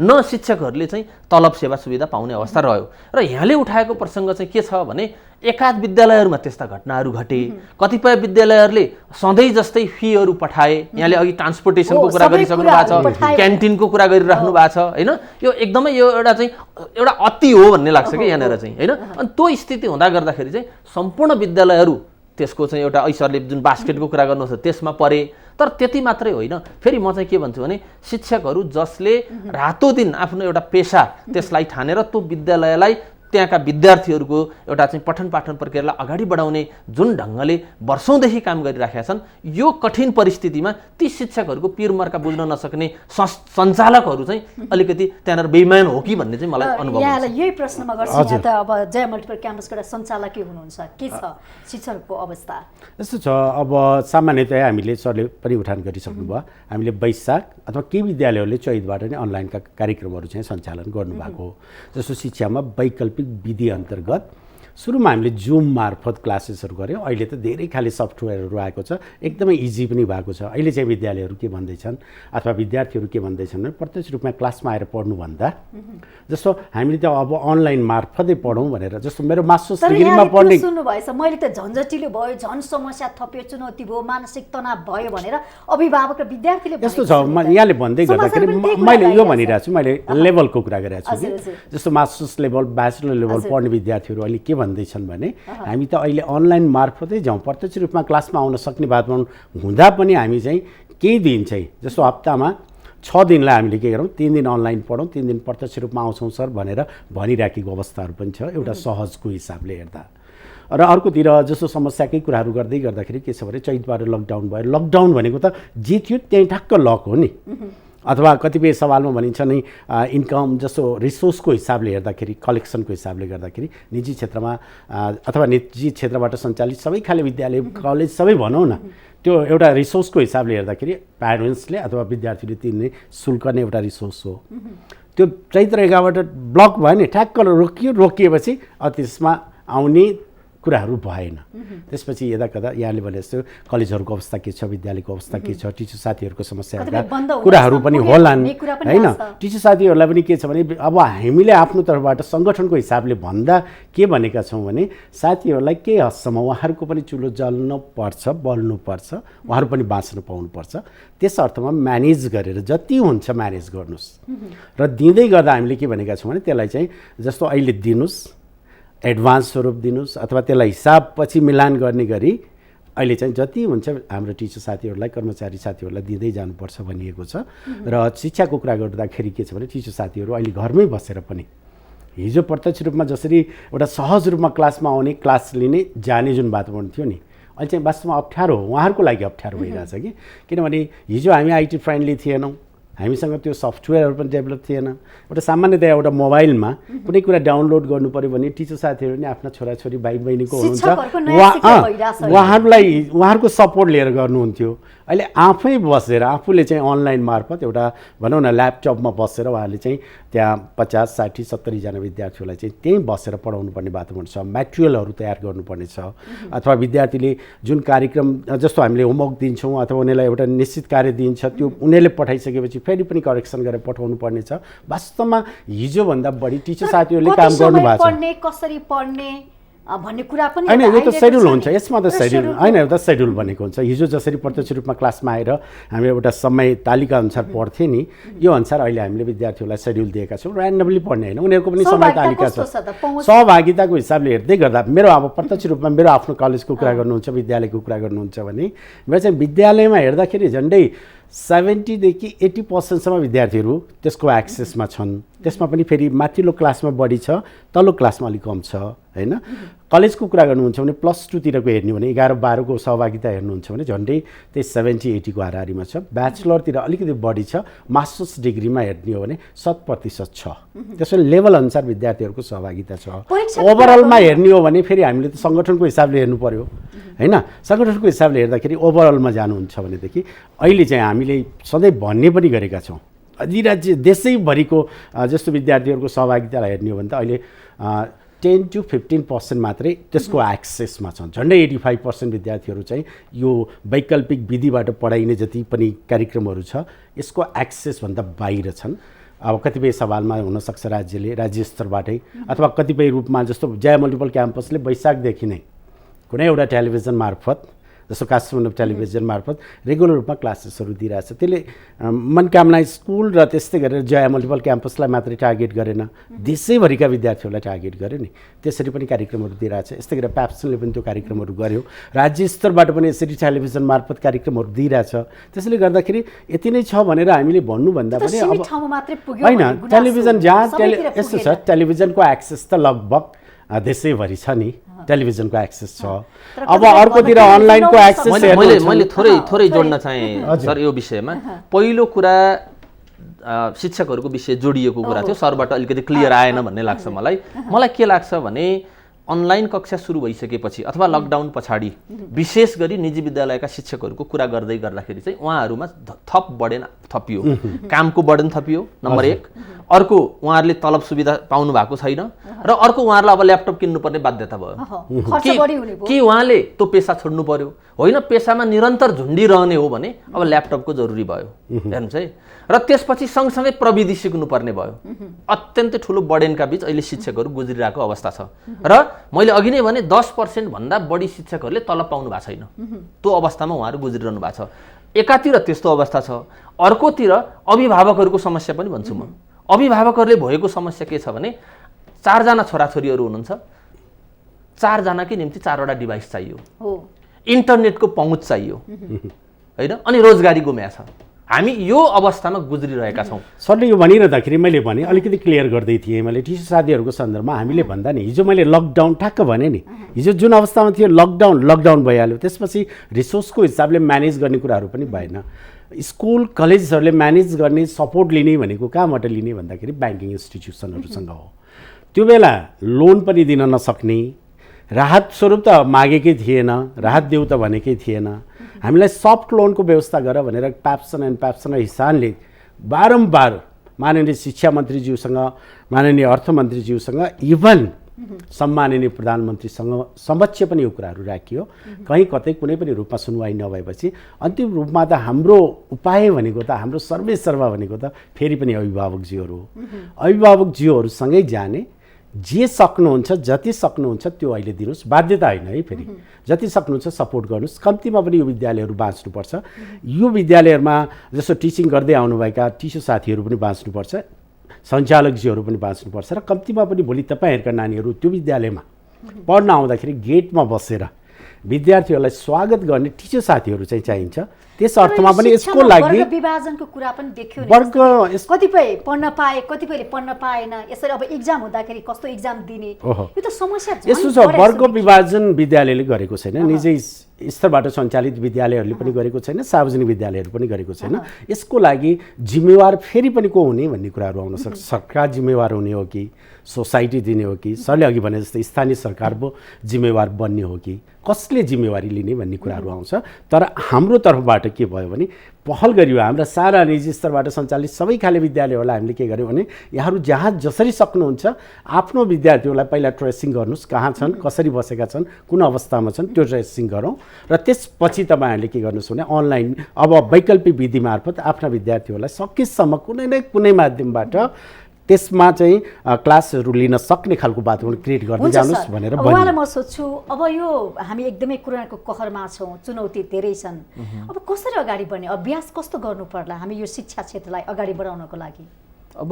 न शिक्षकहरूले चाहिँ तलब सेवा सुविधा पाउने अवस्था रह्यो। र यहाँले उठाएको प्रसङ्ग चाहिँ के छ भने एकाध विद्यालयहरूमा त्यस्ता घटनाहरू घटे। कतिपय विद्यालयहरूले सधैँ जस्तै फीहरू पठाए। यहाँले अघि ट्रान्सपोर्टेसनको कुरा गरिसक्नु भएको छ, क्यान्टिनको कुरा गरिराख्नु भएको छ हैन। यो एकदमै यो एउटा अति हो भन्ने लाग्छ कि यहाँनिर चाहिँ हैन। अनि त्यो स्थिति हुँदा गर्दाखेरि चाहिँ सम्पूर्ण विद्यालयहरू त्यसको चाहिँ एउटा ऐसरले जुन बास्केटको कुरा गर्नुहुन्छ त्यसमा परे। तर त्यति मात्रै होइन, फेरि म चाहिँ के भन्छु भने शिक्षकहरू जसले रातो दिन आफ्नो एउटा पेसा त्यसलाई ठानेर त्यो विद्यालयलाई त्यहाँका विद्यार्थीहरूको एउटा चाहिँ पठन पाठन प्रक्रियालाई अगाडि बढाउने जुन ढङ्गले वर्षौँदेखि काम गरिराखेका छन्, यो कठिन परिस्थितिमा ती शिक्षकहरूको पिरमर्का बुझ्न नसक्ने सञ्चालकहरू चाहिँ अलिकति त्यहाँनिर बेइमान हो कि भन्ने चाहिँ मलाई अनुभव हुन्छ। यहाँलाई यही प्रश्नमा गर्छु, यहाँ त अब जय मल्टिपल क्याम्पसको एउटा सञ्चालकै हुनुहुन्छ, के छ शिक्षकको अवस्था? यस्तो छ, अब सामान्यतया हामीले सरले पनि उठान गरिसक्नु भयो, हामीले वैशाख अथवा केही विद्यालयहरूले चैतबाट नै अनलाइनका कार्यक्रमहरू चाहिँ सञ्चालन गर्नुभएको हो। जस्तो शिक्षामा वैकल्पिक विधि अन्तर्गत सुरुमा हामीले जुम मार्फत क्लासेसहरू गऱ्यौँ। अहिले त धेरै खाले सफ्टवेयरहरू आएको छ, एकदमै इजी पनि भएको छ। अहिले चाहिँ विद्यालयहरू के भन्दैछन् अथवा विद्यार्थीहरू के भन्दैछन् भने प्रत्यक्ष रूपमा क्लासमा आएर पढ्नुभन्दा जस्तो हामीले त अब अनलाइन मार्फतै पढौँ भनेर, जस्तो मेरो मास्टर्स डिग्रीमा पढ्ने सुन्नुभएछ, मैले त झन्झटिलो भयो, झन् समस्या थप्यो, चुनौती भयो, मानसिक तनाव भयो भनेर अभिभावक र विद्यार्थीले यस्तो छ। यहाँले भन्दै गर्दाखेरि मैले यो भनिरहेको छु, मैले लेभलको कुरा गरिरहेको छु कि जस्तो मास्टर्स लेभल, ब्याचलर लेभल पढ्ने विद्यार्थीहरू अहिले के भन्दैछन् भने हामी त अहिले अनलाइन मार्फतै जाउँ, प्रत्यक्ष रूपमा क्लासमा आउन सक्ने वातावरण हुँदा पनि हामी चाहिँ केही दिन चाहिँ जस्तो हप्तामा 6 दिनलाई हामीले के गरौँ 3 दिन अनलाइन पढौँ 3 दिन प्रत्यक्ष रूपमा आउँछौँ सर भनेर भनिराखेको अवस्थाहरू पनि छ एउटा सहजको हिसाबले हेर्दा। र अर्कोतिर जस्तो समस्याकै कुराहरू गर्दै गर्दाखेरि के छ भने चैतबाट लकडाउन भयो। लकडाउन भनेको त जे थियो त्यहीँ ठ्याक्क लक हो नि। अथवा कतिपय सवालमा भनिन्छ नि इन्कम जस्तो रिसोर्सको हिसाबले हेर्दाखेरि कलेक्सनको हिसाबले गर्दाखेरि निजी क्षेत्रमा अथवा निजी क्षेत्रबाट सञ्चालित सबै खाले विद्यालय कलेज सबै भनौँ न त्यो एउटा रिसोर्सको हिसाबले हेर्दाखेरि प्यारेन्ट्सले अथवा विद्यार्थीले तिर्ने शुल्क नै एउटा रिसोर्स हो। त्यो चैत्र 11बाट ब्लक भयो नि ठ्याक्क रोकिएपछि त्यसमा आउने कुराहरू भएन। त्यसपछि यदाकदा यहाँले भने जस्तो कलेजहरूको अवस्था के छ विद्यालयको अवस्था के छ टिचर साथीहरूको समस्याहरूका कुराहरू पनि होलान् हैन। टिचर साथीहरूलाई पनि के छ भने अब हामीले आफ्नो तर्फबाट सङ्गठनको हिसाबले भन्दा के भनेका छौँ भने साथीहरूलाई केही हदसम्म उहाँहरूको पनि चुलो जल्नुपर्छ बल्नुपर्छ उहाँहरू पनि बाँच्न पाउनुपर्छ। त्यस अर्थमा म्यानेज गरेर जति हुन्छ म्यानेज गर्नुहोस् र दिँदै गर्दा हामीले के भनेका छौँ भने त्यसलाई चाहिँ जस्तो अहिले दिनुहोस् एडभान्स स्वरूप दिनुहोस् अथवा त्यसलाई हिसाब पछि मिलान गर्ने गरी अहिले चाहिँ जति हुन्छ हाम्रो टिचर साथीहरूलाई कर्मचारी साथीहरूलाई दिँदै जानुपर्छ भनिएको छ। र शिक्षाको कुरा गर्दाखेरि के छ भने टिचर साथीहरू अहिले घरमै बसेर पनि हिजो प्रत्यक्ष रूपमा जसरी एउटा सहज रूपमा क्लासमा आउने क्लास लिने जाने जुन वातावरण थियो नि अहिले चाहिँ वास्तवमा अप्ठ्यारो हो उहाँहरूको लागि अप्ठ्यारो भइरहेछ कि किनभने हिजो हामी आइटी फ्रेन्डली थिएनौँ हामीसँग त्यो सफ्टवेयरहरू पनि डेभलप थिएन। एउटा सामान्यतया एउटा मोबाइलमा कुनै कुरा डाउनलोड गर्नु पऱ्यो भने टिचर साथीहरू नि आफ्ना छोराछोरी भाइ बहिनीको हुनुहुन्छ उहाँहरूलाई उहाँहरूको सपोर्ट लिएर गर्नुहुन्थ्यो। अहिले आफै बसेर आफूले चाहिँ अनलाइन मार्फत एउटा भनौँ न ल्यापटपमा बसेर उहाँहरूले चाहिँ त्यहाँ 50, 60, 70 जना विद्यार्थीहरूलाई चाहिँ त्यहीँ बसेर पढाउनु पर्ने वातावरण छ। मेटेरियलहरू तयार गर्नुपर्ने छ अथवा विद्यार्थीले जुन कार्यक्रम जस्तो हामीले होमवर्क दिन्छौँ अथवा उनीहरूलाई एउटा निश्चित कार्य दिन्छ त्यो उनीहरूले पठाइसकेपछि फेरि पनि करेक्सन गरेर पठाउनु पर्ने छ। वास्तवमा हिजोभन्दा बढी टिचर साथीहरूले काम गर्नुभएको छ। कसरी पढ्ने भन्ने कुरा पनि हैन यो त शेड्युल हुन्छ यसमा त शेड्युल हैन यो त शेड्युल भनेको हुन्छ। हिजो जसरी प्रत्यक्ष रूपमा क्लासमा आएर हामी एउटा समय तालिका अनुसार पढ्थे नि यो अनुसार अहिले हामीले विद्यार्थीहरूलाई शेड्युल दिएका छौँ। र्यान्डमली पढ्ने हैन उनीहरूको पनि समय तालिका छ। सहभागिताको हिसाबले हेर्दै गर्दा मेरो अब प्रत्यक्ष रूपमा मेरो आफ्नो कलेजको कुरा गर्नुहुन्छ विद्यालयको कुरा गर्नुहुन्छ भने मेरो चाहिँ विद्यालयमा हेर्दाखेरि झन्डै 70 देखि 80% विद्यार्थीहरू त्यसको एक्सेसमा छन्। त्यसमा पनि फेरि माथिल्लो क्लासमा बढी छ तल्लो क्लासमा अलिक कम छ हैन। कलेजको कुरा गर्नुहुन्छ भने +2 तिरको हेर्ने भने 11-12 को सहभागिता हेर्नुहुन्छ भने झन्डै त्यही 70-80 को हाराहारीमा छ। ब्याचलरतिर अलिकति बढी छ। मास्टर्स डिग्रीमा हेर्ने हो भने 100% छ। त्यसैले लेभल अनुसार विद्यार्थीहरूको सहभागिता छ। ओभरअलमा हेर्ने हो भने फेरि हामीले त सङ्गठनको हिसाबले हेर्नु पर्यो हैन। सङ्गठनको हिसाबले हेर्दाखेरि ओभरअलमा जानुहुन्छ भनेदेखि अहिले चाहिँ हामीले सधैँ भन्ने पनि गरेका छौँ अधिराज्य देशैभरिको जस्तो विद्यार्थीहरूको सहभागितालाई हेर्ने हो भने त अहिले 10 to 15% मात्रै त्यसको एक्सेसमा छन्। झन्डै 85% विद्यार्थीहरू चाहिँ यो वैकल्पिक विधिबाट पढाइने जति पनि कार्यक्रमहरू छ यसको एक्सेसभन्दा बाहिर छन्। अब कतिपय सवालमा हुनसक्छ राज्य स्तरबाटै अथवा कतिपय रूपमा जस्तो जय मल्टिपल क्याम्पसले वैशाखदेखि नै कुनै एउटा टेलिभिजन मार्फत जस्तो काठमाडौँ टेलिभिजन मार्फत रेगुलर रूपमा क्लासेसहरू दिइरहेछ। त्यसले मनकामना स्कुल र त्यस्तै गरेर जय मल्टिपल क्याम्पसलाई मात्रै टार्गेट गरेन देशैभरिका विद्यार्थीहरूलाई टार्गेट गर्यो नि। त्यसरी पनि कार्यक्रमहरू दिइरहेछ। यस्तै गरेर प्याप्सनले पनि त्यो कार्यक्रमहरू गर्यो। राज्य स्तरबाट पनि यसरी टेलिभिजन मार्फत कार्यक्रमहरू दिइरहेछ। त्यसैले गर्दाखेरि यति नै छ भनेर हामीले भन्नुभन्दा पनि अब होइन टेलिभिजन जहाँ यस्तो छ टेलिभिजनको एक्सेस त लगभग देशैभरि छ नि टेलिभिजनको एक्सेस छ। अब अर्कोतिर अनलाइनको एक्सेस मैले थोरै जोड्न चाहे सर यो विषयमा। पहिलो कुरा शिक्षकहरूको विषय जोडिएको कुरा थियो सरबाट अलिकति क्लियर आएन भन्ने लाग्छ मलाई। के लाग्छ भने अनलाइन कक्षा सुरु भइसकेपछि अथवा लकडाउन पछाडि विशेष गरी निजी विद्यालयका शिक्षकहरूको कुरा गर्दै गर्दाखेरि चाहिँ उहाँहरूमा थप बर्डन थपियो कामको बर्डन थपियो नम्बर 1। अर्को उहाँहरूले तलब सुविधा पाउनु भएको छैन र अर्को उहाँहरूलाई अब ल्यापटप किन्नुपर्ने बाध्यता भयो कि उहाँले त्यो पेसा छोड्नु पर्यो होइन पेसामा निरन्तर झुन्डिरहने हो भने अब ल्यापटपको जरुरी भयो हेर्नुहोस् है। र त्यसपछि सँगसँगै प्रविधि सिक्नुपर्ने भयो। अत्यन्तै ठुलो बर्डनका बीच अहिले शिक्षकहरू गुज्रिरहेको अवस्था छ र मैले अघि नै भने 10% भन्दा बढी शिक्षकहरूले तलब पाउनु भएको छैन। त्यो अवस्थामा उहाँहरू गुज्रिरहनु भएको छ। एकातिर त्यस्तो अवस्था छ अर्कोतिर अभिभावकहरूको समस्या पनि भन्छु म। अभिभावकहरूले भएको समस्या के छ भने 4 जना छोराछोरीहरू हुनुहुन्छ 4 जनाकै निम्ति 4वटा डिभाइस चाहियो इन्टरनेटको पहुँच चाहियो हैन अनि रोजगारी गुम्या छ। हामी यो अवस्थामा गुज्रिरहेका छौँ। सरले यो भनिरहँदाखेरि मैले भने अलिकति क्लियर गर्दै थिएँ मैले टिचर साथीहरूको सन्दर्भमा हामीले भन्दा नि हिजो मैले लकडाउन ठ्याक्क भने नि हिजो जुन अवस्थामा थियो लकडाउन भइहाल्यो, त्यसपछि रिसोर्सको हिसाबले म्यानेज गर्ने कुराहरू पनि भएन। स्कुल कलेजहरूले म्यानेज गर्ने सपोर्ट लिने भनेको कहाँबाट लिने भन्दाखेरि ब्याङ्किङ इन्स्टिट्युसनहरूसँग हो। त्यो बेला लोन पनि दिन नसक्ने, राहत स्वरूप त मागेकै थिएन, राहत देऊ त भनेकै थिएन, हामीलाई सफ्ट लोनको व्यवस्था गर भनेर प्याप्सन एन्ड प्याप्सन हिसानले बारम्बार माननीय शिक्षा मन्त्रीज्यूसँग, माननीय अर्थमन्त्रीज्यूसँग, इभन सम्माननीय प्रधानमन्त्रीसँग समक्ष पनि यो कुराहरू राखियो। कहीँ कतै कुनै पनि रूपमा सुनवाई नभएपछि अन्तिम रूपमा त हाम्रो उपाय भनेको त हाम्रो सर्वेसर्वा भनेको त फेरि पनि अभिभावकज्यूहरू हो। अभिभावकज्यूहरूसँगै जाने, जे सक्नुहुन्छ जति सक्नुहुन्छ त्यो अहिले दिनुहोस्, बाध्यता होइन है, फेरि जति सक्नुहुन्छ सपोर्ट गर्नुहोस्। कम्तीमा पनि यो विद्यालयहरू बाँच्नुपर्छ। यो विद्यालयहरूमा जस्तो टिचिङ गर्दै आउनुभएका टिचर साथीहरू पनि बाँच्नुपर्छ, सञ्चालकज्यूहरू पनि बाँच्नुपर्छ र कम्तीमा पनि भोलि तपाईँहरूका नानीहरू त्यो विद्यालयमा पढ्न आउँदाखेरि गेटमा बसेर विद्यार्थीहरूलाई स्वागत गर्ने टिचर साथीहरू चाहिँ चाहिन्छ। त्यस अर्थमा पनि यसको लागि विभाजनको कुरा पनि देखियो नि, वर्ग कतिपय पढ्न पाए कतिपयले पढ्न पाएन। यसरी अब एक्जाम हुँदाखेरि कस्तो एक्जाम दिने, यो त समस्या यस्तो छ। वर्ग विभाजन विद्यालयले गरेको छैन, निजै स्तरबाट सञ्चालित विद्यालयहरूले पनि गरेको छैन, सार्वजनिक विद्यालयहरू पनि गरेको छैन। यसको लागि जिम्मेवार फेरि पनि को हुने भन्ने कुराहरू आउन सक्छ। सरकार जिम्मेवार हुने हो कि सोसाइटी दिने हो कि सरले अघि भने जस्तै स्थानीय सरकार पो जिम्मेवार बन्ने हो कि कसले जिम्मेवारी लिने भन्ने कुराहरू आउँछ। तर हाम्रो तर्फबाट के भयो भने पहल गरियो। हाम्रा सारा निजी स्तरबाट सञ्चालित सबै खाले विद्यालयहरूलाई हामीले के गर्यौँ भने यहाँहरू जहाँ जसरी सक्नुहुन्छ आफ्नो विद्यार्थीहरूलाई पहिला ट्रेसिङ गर्नुहोस्, कहाँ छन्, कसरी बसेका छन्, कुन अवस्थामा छन्, त्यो ट्रेसिङ गरौँ र त्यसपछि तपाईँहरूले के गर्नुहोस् भने अनलाइन अब वैकल्पिक विधि मार्फत आफ्ना विद्यार्थीहरूलाई सकेसम्म कुनै न कुनै माध्यमबाट त्यसमा चाहिँ क्लासहरू लिन सक्ने खालको वातावरण क्रिएट गर्दै जानुहोस् भनेर भन्नु। उहाँलाई म सोध्छु, अब यो हामी एकदमै कोरोनाको कहरमा छौँ, चुनौती धेरै छन्, अब कसरी अगाडि बढ्ने, अभ्यास कस्तो गर्नु पर्ला हामी यो शिक्षा क्षेत्रलाई अगाडि बढाउनको लागि? अब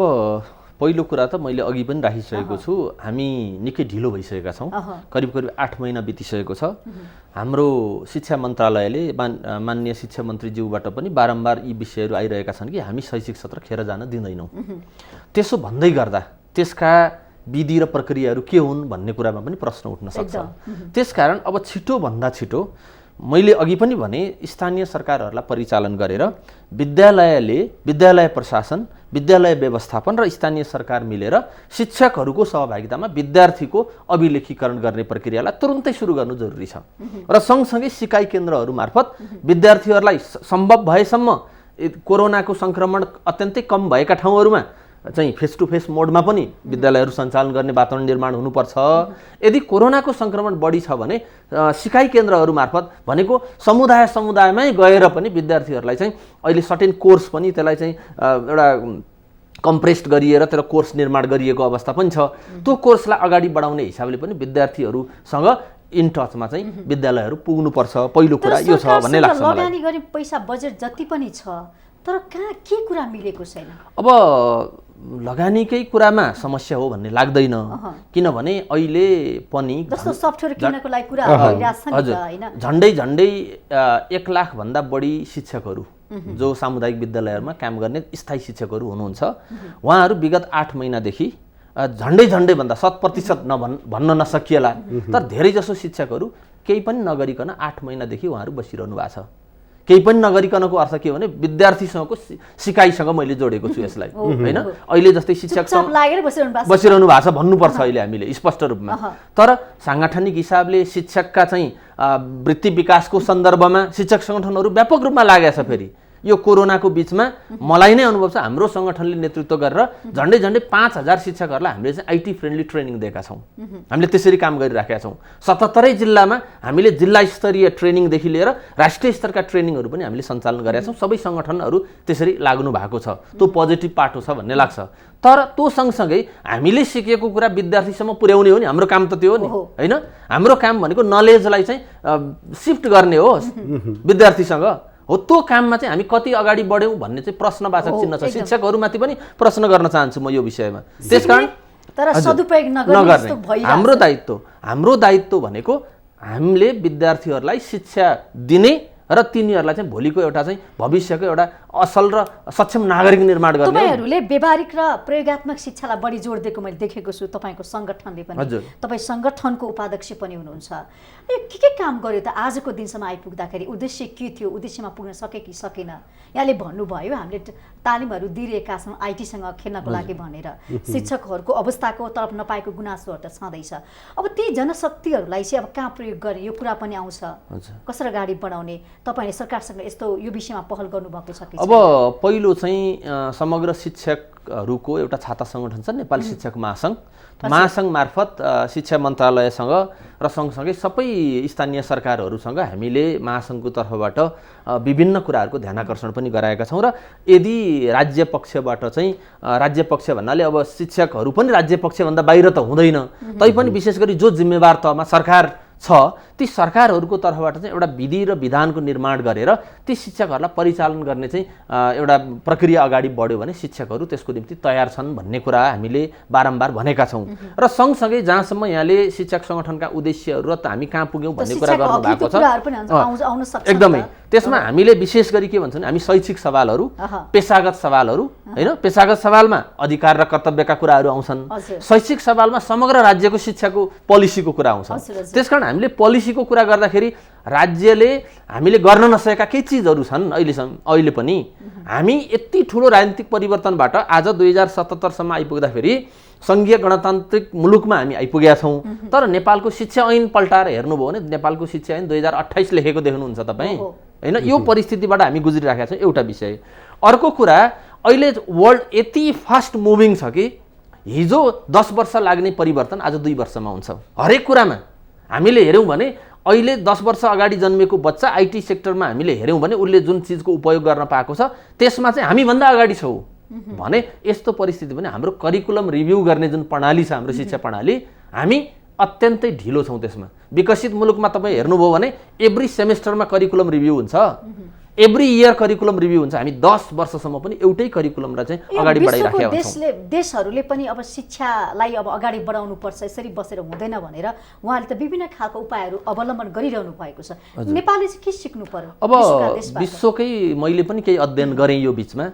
पहिलो कुरा त मैले अघि पनि राखिसकेको छु, हामी निकै ढिलो भइसकेका छौँ। करिब 8 महिना बितिसकेको छ। हाम्रो शिक्षा मन्त्रालयले माननीय शिक्षा मन्त्रीज्यूबाट पनि बारम्बार यी विषयहरू आइरहेका छन् कि हामी शैक्षिक सत्र खेर जान दिँदैनौँ। त्यसो भन्दै गर्दा त्यसका विधि र प्रक्रियाहरू के हुन् भन्ने कुरामा पनि प्रश्न उठ्न सक्छ। त्यसकारण अब छिटोभन्दा छिटो मैले अघि पनि भने स्थानीय सरकारहरूलाई परिचालन गरेर विद्यालय प्रशासन, विद्यालय व्यवस्थापन र स्थानीय सरकार मिलेर शिक्षकहरूको सहभागितामा विद्यार्थीको अभिलेखीकरण गर्ने प्रक्रियालाई तुरुन्तै सुरु गर्नु जरुरी छ र सँगसँगै सिकाइ केन्द्रहरू मार्फत विद्यार्थीहरूलाई सम्भव भएसम्म कोरोनाको संक्रमण अत्यन्तै कम भएका ठाउँहरूमा चाहिँ फेस टु फेस मोडमा पनि विद्यालयहरू सञ्चालन गर्ने वातावरण निर्माण हुनुपर्छ। यदि कोरोनाको संक्रमण बढी छ भने सिकाइ केन्द्रहरू मार्फत भनेको समुदायमै गएर पनि विद्यार्थीहरूलाई चाहिँ अहिले सर्टेन कोर्स पनि त्यसलाई चाहिँ एउटा कम्प्रेस्ड गरिएर त्यसलाई कोर्स निर्माण गरिएको अवस्था पनि छ। त्यो कोर्सलाई अगाडि बढाउने हिसाबले पनि विद्यार्थीहरूसँग इन टचमा चाहिँ विद्यालयहरू पुग्नुपर्छ। पहिलो कुरा यो छ भन्ने लाग्छ मलाई। लगानी गर्ने पैसा बजेट जति पनि छ तर कहाँ के कुरा मिलेको छैन। अब लगानीकै कुरामा समस्या हो भन्ने लाग्दैन, किनभने अहिले पनि जस्तो सफ्टवेयर किन्नको लागि कुरा भइरहेछ नि हैन। झन्डै 1 लाख भन्दा बढी शिक्षकहरू जो सामुदायिक विद्यालयहरूमा काम गर्ने स्थायी शिक्षकहरू हुनुहुन्छ, उहाँहरू विगत 8 महिनादेखि झन्डै भन्दा 100% भन्न नसकिएला तर धेरै जसो शिक्षकहरू केही पनि नगरिकन 8 महिनादेखि उहाँहरू बसिरहनु भएको छ। केही पनि नगरिकनको अर्थ के हो भने विद्यार्थीसँगको सिकाइसँग मैले जोडेको छु यसलाई हैन। अहिले जस्तै शिक्षकसँग बसिरहनु भएको छ भन्नुपर्छ अहिले हामीले स्पष्ट रूपमा। तर सांगठनिक हिसाबले शिक्षकका चाहिँ वृत्ति विकासको सन्दर्भमा शिक्षक सङ्गठनहरू व्यापक रूपमा लागेको छ। फेरि यो कोरोनाको बीचमा मलाई नै अनुभव छ, हाम्रो सङ्गठनले नेतृत्व गरेर झन्डै 5000 शिक्षकहरूलाई हामीले चाहिँ आइटी फ्रेन्डली ट्रेनिङ दिएका छौँ। हामीले त्यसरी काम गरिराखेका छौँ। 77 जिल्लामा हामीले जिल्ला स्तरीय ट्रेनिङदेखि लिएर राष्ट्रिय स्तरका ट्रेनिङहरू पनि हामीले सञ्चालन गरेका छौँ। सबै सङ्गठनहरू त्यसरी लाग्नु भएको छ। त्यो पोजिटिभ पाटो छ भन्ने लाग्छ। तर त्यो सँगसँगै हामीले सिकेको कुरा विद्यार्थीसम्म पुर्याउने हो नि, हाम्रो काम त त्यो हो नि हैन। हाम्रो काम भनेको नलेजलाई चाहिँ सिफ्ट गर्ने हो विद्यार्थीसँग हो। त्यो काममा चाहिँ हामी कति अगाडि बढ्यौँ भन्ने चाहिँ प्रश्नवाचक चिन्ह छ। शिक्षकहरूमाथि पनि प्रश्न गर्न चाहन्छु म यो विषयमा। त्यसकारण तर सदुपयोग नगर्ने हाम्रो दायित्व भनेको हामीले विद्यार्थीहरूलाई शिक्षा दिने र तिनीहरूलाई चाहिँ भोलिको एउटा चाहिँ भविष्यको एउटा असल र सक्षम नागरिक निर्माण गर्ने। तपाईहरुले व्यावहारिक र प्रयोगात्मक शिक्षालाई बढी जोड दिएको मैले देखेको छु तपाईको संगठनले पनि। तपाई संगठनको उपाध्यक्ष पनि हुनुहुन्छ। यो के काम गर्यो त आजको दिनसम्म आइपुग्दाखेरि? उद्देश्य के थियो? उद्देश्यमा पुग्न सके कि सकेन? यहाँले भन्नुभयो हामीले तालिमहरू दिइरहेका छौँ आइटीसँग खेल्नको लागि भनेर। शिक्षकहरूको अवस्थाको तर्फ नपाएको गुनासोहरू त छँदैछ। अब ती जनशक्तिहरूलाई चाहिँ अब कहाँ प्रयोग गर्ने यो कुरा पनि आउँछ। कसरी अगाडि बढाउने? तपाईले सरकारसँग यस्तो यो विषयमा पहल गर्नुभएको छ कि? अब पहिलो चाहिँ समग्र शिक्षकहरूको एउटा छाता सङ्गठन छ नेपाली शिक्षक महासङ्घ। महासङ्घ मार्फत शिक्षा मन्त्रालयसँग र सँगसँगै सबै स्थानीय सरकारहरूसँग हामीले महासङ्घको तर्फबाट विभिन्न कुराहरूको ध्यानाकर्षण पनि गराएका छौँ। र यदि राज्य पक्षबाट चाहिँ राज्य पक्ष भन्नाले अब शिक्षकहरू पनि राज्य पक्षभन्दा बाहिर त हुँदैन, तैपनि विशेष गरी जो जिम्मेवार तहमा सरकार छ ती सरकारहरूको तर्फबाट चाहिँ एउटा विधि र विधानको निर्माण गरेर ती शिक्षकहरूलाई परिचालन गर्ने चाहिँ एउटा प्रक्रिया अगाडि बढ्यो भने शिक्षकहरू त्यसको निम्ति तयार छन् भन्ने कुरा हामीले बारम्बार भनेका छौँ। र सँगसँगै जहाँसम्म यहाँले शिक्षक सङ्गठनका उद्देश्यहरू र हामी कहाँ पुग्यौँ भन्ने कुरा गर्नुभएको छ एकदमै, त्यसमा हामीले विशेष गरी के भन्छौँ भने हामी शैक्षिक सवालहरू, पेशागत सवालहरू होइन, पेशागत सवालमा अधिकार र कर्तव्यका कुराहरू आउँछन्, शैक्षिक सवालमा समग्र राज्यको शिक्षाको पोलिसीको कुरा आउँछ। त्यसकारण हामीले पोलिसीको कुरा गर्दाखेरि राज्यले हामीले गर्न नसकेका केही चिजहरू छन् अहिले पनि। हामी यति ठुलो राजनीतिक परिवर्तनबाट आज 2077 सम्म आइपुग्दाखेरि सङ्घीय गणतान्त्रिक मुलुकमा हामी आइपुगेका छौँ। तर नेपालको शिक्षा ऐन पल्टाएर हेर्नुभयो भने नेपालको शिक्षा ऐन 2028 लेखेको देख्नुहुन्छ तपाईँ होइन। यो परिस्थितिबाट हामी गुज्रिराखेका छौँ, एउटा विषय। अर्को कुरा, अहिले वर्ल्ड यति फास्ट मुभिङ छ कि हिजो 10 वर्ष लाग्ने परिवर्तन आज 2 वर्षमा हुन्छ हरेक कुरामा। हामीले हेऱ्यौँ भने अहिले 10 वर्ष अगाडि जन्मेको बच्चा आइटी सेक्टरमा हामीले हेऱ्यौँ भने उसले जुन चिजको उपयोग गर्न पाएको छ त्यसमा चाहिँ हामीभन्दा अगाडि छौँ भने यस्तो परिस्थिति पनि हाम्रो करिकुलम रिभ्यू गर्ने जुन प्रणाली छ हाम्रो शिक्षा प्रणाली, हामी अत्यन्तै ढिलो छौँ त्यसमा। विकसित मुलुकमा तपाईँ हेर्नुभयो भने एभ्री सेमेस्टरमा करिकुलम रिभ्यू हुन्छ, एभ्री इयर करिकुलम रिभ्यू हुन्छ। हामी 10 वर्षसम्म पनि एउटै करिकुलमलाई चाहिँ अगाडि बढाइराखेका छौँ। देशहरूले पनि अब शिक्षालाई अब अगाडि बढाउनु पर्छ, यसरी बसेर हुँदैन भनेर उहाँले त विभिन्न खालको उपायहरू अवलम्बन गरिरहनु भएको छ। नेपालले चाहिँ के सिक्नु पर्यो? अब विश्वकै मैले पनि केही अध्ययन गरेँ यो बिचमा।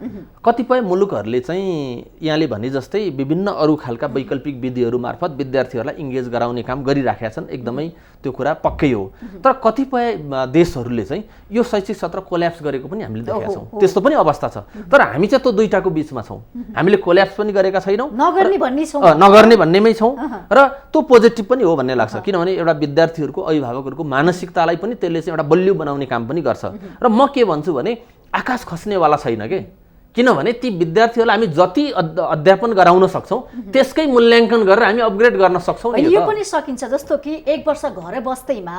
कतिपय मुलुकहरूले चाहिँ यहाँले भने जस्तै विभिन्न अरू खालका वैकल्पिक विधिहरू मार्फत विद्यार्थीहरूलाई इङ्गेज गराउने काम गरिराखेका छन्, एकदमै त्यो कुरा पक्कै हो। तर कतिपय देशहरूले चाहिँ यो शैक्षिक सत्र कोल्याप्स गरेको पनि हामीले देखेका छौँ, त्यस्तो पनि अवस्था छ। तर हामी चाहिँ त्यो दुईटाको बिचमा छौँ, हामीले कोल्याप्स पनि गरेका छैनौँ, नगर्ने भन्नेमै छौँ र त्यो पोजिटिभ पनि हो भन्ने लाग्छ। किनभने एउटा विद्यार्थीहरूको अभिभावकहरूको मानसिकतालाई पनि त्यसले चाहिँ एउटा बलियो बनाउने काम पनि गर्छ। र म के भन्छु भने आकाश खस्नेवाला छैन के, किनभने ती विद्यार्थीहरूलाई हामी जति अध्यापन गराउन सक्छौँ त्यसकै मूल्याङ्कन गरेर हामी अपग्रेड गर्न सक्छौँ। यो पनि सकिन्छ, जस्तो कि 1 वर्ष घरै बस्दैमा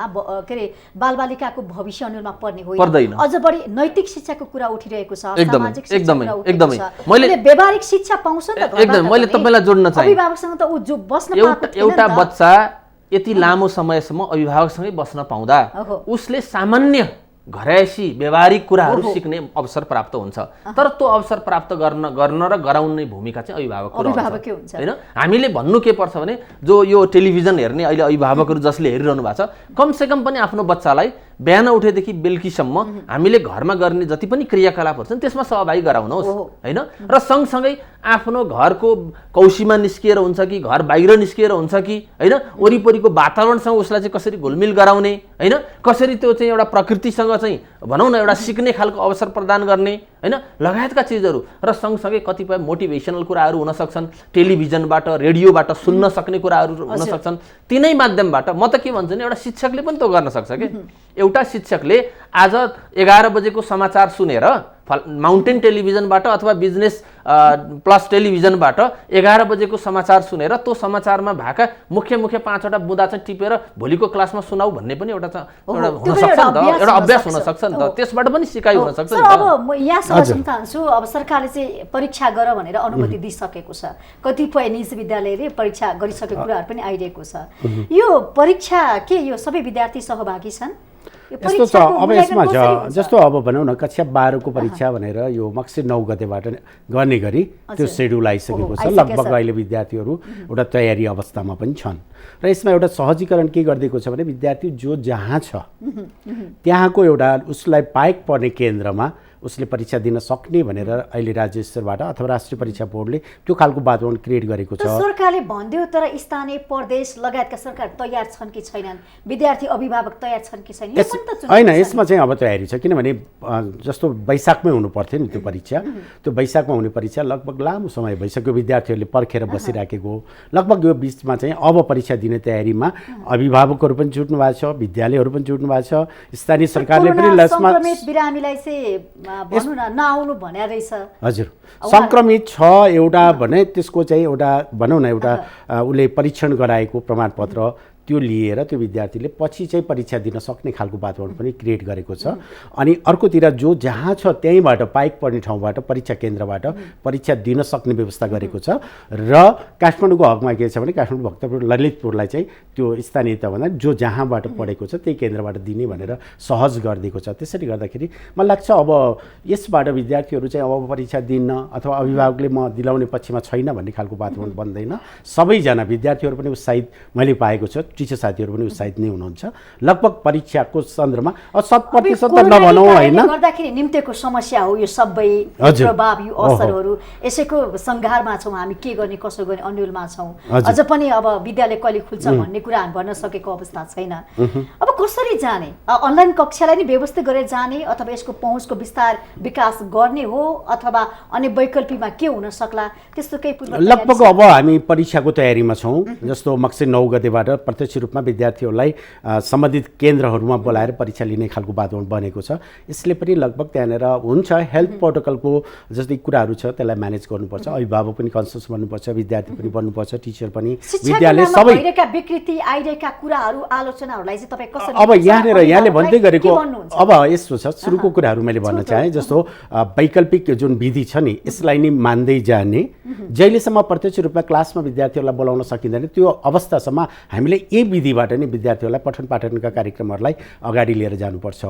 के अरे बालबालिकाको भविष्य अनुरूपमा पर्ने होइन, अझ बढी नैतिक शिक्षाको कुरा उठिरहेको छ, सामाजिक एकदमै मैले व्यावहारिक शिक्षा पाउँछ नि त। एकदम मैले तपाईँलाई जोड्न चाहे अभिभावकसँग त उ जो बस्न एउटा बच्चा यति लामो समयसम्म अभिभावकसँगै बस्न पाउँदा उसले सामान्य घरैसी व्यावहारिक कुराहरू सिक्ने अवसर प्राप्त हुन्छ। तर त्यो अवसर प्राप्त गर्न र गराउने भूमिका चाहिँ अभिभावककै हुन्छ होइन। हामीले भन्नु के पर्छ भने जो यो टेलिभिजन हेर्ने अहिले अभिभावकहरू जसले हेरिरहनु भएको छ, कमसेकम पनि आफ्नो बच्चालाई बिहान उठेदेखि बेलुकीसम्म हामीले घरमा गर्ने जति पनि क्रियाकलापहरू छन् त्यसमा सहभागी गराउनुहोस् होइन। र सँगसँगै आफ्नो घरको कौसीमा निस्किएर हुन्छ कि घर बाहिर निस्किएर हुन्छ कि होइन, वरिपरिको वातावरणसँग उसलाई चाहिँ कसरी घुलमिल गराउने होइन, कसरी त्यो चाहिँ एउटा प्रकृतिसँग चाहिँ भनौँ न एउटा सिक्ने खालको अवसर प्रदान गर्ने होइन, लगायतका चिजहरू। र सँगसँगै कतिपय मोटिभेसनल कुराहरू हुन सक्छन्, टेलिभिजनबाट रेडियोबाट सुन्न सक्ने कुराहरू हुन सक्छन्। तिनै माध्यमबाट म त के भन्छु भने एउटा शिक्षकले पनि त्यो गर्न सक्छ कि। एउटा शिक्षकले आज 11 बजेको समाचार सुनेर माउन्टेन टेलिभिजनबाट अथवा बिजनेस प्लस टेलिभिजनबाट 11 बजेको समाचार सुनेर त्यो समाचारमा भएका मुख्य 5वटा बुँदा चाहिँ टिपेर भोलिको क्लासमा सुनाऊ भन्ने पनि एउटा हुन सक्छ नि त, एउटा अभ्यास हुन सक्छ नि त, त्यसबाट पनि सिकाइ हुन सक्छ नि त। अब यहाँ समझ्न चाहन्छु, अब सरकारले चाहिँ परीक्षा गर भनेर अनुमति दिइसकेको छ, कतिपय निजी विद्यालयले परीक्षा गरिसकेको कुराहरू पनि आइरहेको छ। यो परीक्षा के यो सबै विद्यार्थी सहभागी छन्? यस्तो छ अब यसमा जस्तो अब भनौँ न कक्षा 12 को परीक्षा भनेर यो मक्सिर 9 गतेबाट गर्ने गरी त्यो सेड्युल आइसकेको छ। लगभग अहिले विद्यार्थीहरू एउटा तयारी अवस्थामा पनि छन् र यसमा एउटा सहजीकरण के गरिदिएको छ भने विद्यार्थी जो जहाँ छ त्यहाँको एउटा उसलाई पाएक पर्ने केन्द्रमा उसले परीक्षा दिन सक्ने भनेर अहिले राज्य स्तरबाट अथवा राष्ट्रिय परीक्षा बोर्डले त्यो खालको वातावरण क्रिएट गरेको छ। सरकारले भन्दियो तर स्थानीय प्रदेश लगायतका सरकार तयार छन् कि छैनन्, विद्यार्थी अभिभावक तयार छन् कि छैनन्, होइन यसमा चाहिँ अब तयारी छ। किनभने जस्तो वैशाखमै हुनु पर्थ्यो नि त्यो परीक्षा, त्यो वैशाखमा हुने परीक्षा लगभग लामो समय भइसक्यो, विद्यार्थीहरूले पर्खेर बसिराखेको। लगभग यो बिचमा चाहिँ अब परीक्षा दिने तयारीमा अभिभावकहरू पनि जुट्नु भएको छ, विद्यालयहरू पनि जुट्नु भएको छ, स्थानीय सरकारले पनि लसमा बिरामीलाई चाहिँ भन्नु न नआउनु भन्या रहेछ। हजुर संक्रमित छ एउटा भने त्यसको चाहिँ एउटा भनौँ न एउटा उसले परीक्षण गराएको प्रमाणपत्र त्यो लिएर त्यो विद्यार्थीले पछि चाहिँ परीक्षा दिन सक्ने खालको वातावरण पनि क्रिएट गरेको छ। अनि अर्कोतिर जो जहाँ छ त्यहीँबाट पाइक पर्ने ठाउँबाट परीक्षा केन्द्रबाट परीक्षा दिन सक्ने व्यवस्था गरेको छ। र काठमाडौँको हकमा के छ भने काठमाडौँ भक्तपुर ललितपुरलाई चाहिँ त्यो स्थानीयताभन्दा जो जहाँबाट पढेको छ त्यही केन्द्रबाट दिने भनेर सहज गरिदिएको छ। त्यसैले गर्दाखेरि मलाई लाग्छ अब यसबाट विद्यार्थीहरू चाहिँ अब परीक्षा दिन अथवा अभिभावकले म दिलाउने पक्षमा छैन भन्ने खालको वातावरण बन्दैन। सबैजना विद्यार्थीहरू पनि उत्साहित मैले पाएको छु, टिचर साथीहरू पनि उत्साहित नै हुनुहुन्छ। लगभग परीक्षाको सन्दर्भमा 100% त नभनौँ होइन, गर्दाखेरि निम्तेको समस्या हो यो सबै प्रभाव यो असरहरू। यसैको संघारमा छौँ हामी, के गर्ने कसो गर्ने अन्यलमा छौँ। अझ पनि अब विद्यालय कहिले खुल्छ भन्ने कुरा हामी भन्न सकेको अवस्था छैन। अब कसरी जाने, अनलाइन कक्षालाई नै व्यवस्थित गरेर जाने अथवा यसको पहुँचको विस्तार विकास गर्ने हो अथवा अन्य वैकल्पिकमा के हुन सक्ला त्यस्तो केही पूर्व लगभग अब हामी परीक्षाको तयारीमा छौँ। जस्तो मक्सिर 9 गतेबाट प्रत्यक्ष रूपमा विद्यार्थीहरूलाई सम्बन्धित केन्द्रहरूमा बोलाएर परीक्षा लिने खालको वातावरण बनेको छ। यसले पनि लगभग त्यहाँनिर हुन्छ हेल्थ प्रोटोकलको जस्तै कुराहरू छ त्यसलाई म्यानेज गर्नुपर्छ, अभिभावक पनि कन्सियस बन्नुपर्छ, विद्यार्थी पनि बन्नुपर्छ, टिचर पनि, विद्यालय सबै विकृति आइरहेका कुराहरू आलोचनाहरूलाई चाहिँ तपाईँ कसरी अब यहाँले भन्दै गरेको अब यस्तो छ सुरुको कुराहरू मैले भन्न चाहेँ। जस्तो वैकल्पिक जुन विधि छ नि यसलाई नै मान्दै जाने, जहिलेसम्म प्रत्यक्ष रूपमा क्लासमा विद्यार्थीहरूलाई बोलाउन सकिँदैन त्यो अवस्थासम्म हामीले यही विधिबाट नै विद्यार्थीहरूलाई पठन पाठनका कार्यक्रमहरूलाई अगाडि लिएर जानुपर्छ।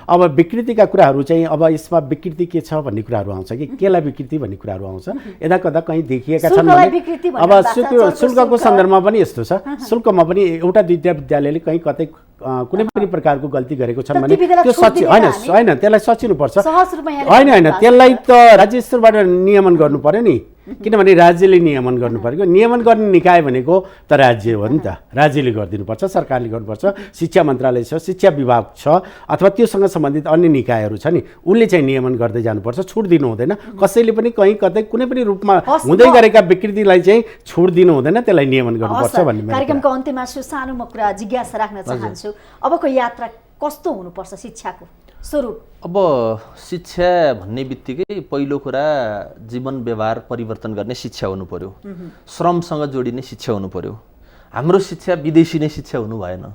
अब विकृतिका कुराहरू चाहिँ अब यसमा विकृति के छ भन्ने कुराहरू आउँछ कि केलाई विकृति भन्ने कुराहरू आउँछ, यता कता कहीँ देखिएका छन् भने अब शुल्कको सन्दर्भमा पनि यस्तो छ। शुल्कमा पनि एउटा दुईवटा विद्यालयले कहीँ कतै कुनै पनि प्रकारको गल्ती गरेको छन् भने त्यो सच्ची होइन त्यसलाई सचिनुपर्छ। होइन त्यसलाई त राज्य स्तरबाट नियमन गर्नु पर्यो नि, किनभने राज्यले नियमन गर्नु पर्यो। नियमन गर्ने निकाय भनेको त राज्य हो नि त, राज्यले गरिदिनुपर्छ, सरकारले गर्नुपर्छ, शिक्षा मन्त्रालय छ, शिक्षा विभाग छ अथवा त्योसँग सम्बन्धित अन्य निकायहरू छ नि उसले चाहिँ नियमन गर्दै जानुपर्छ, छुट दिनु हुँदैन। कसैले पनि कहीँ कतै कुनै पनि रूपमा हुँदै गरेका विकृतिलाई चाहिँ छुट दिनु हुँदैन, त्यसलाई नियमन गर्नुपर्छ भन्ने। कार्यक्रमको अन्त्यमा सानो म कुरा जिज्ञासा राख्न चाहन्छु, अबको यात्रा कस्तो हुनुपर्छ शिक्षाको स्वरूप? अब शिक्षा भन्ने बित्तिकै पहिलो कुरा जीवन व्यवहार परिवर्तन गर्ने शिक्षा हुनु पर्यो, श्रमसँग जोडिने शिक्षा हुनु पर्यो। हाम्रो शिक्षा विदेशी नै शिक्षा हुनु भएन,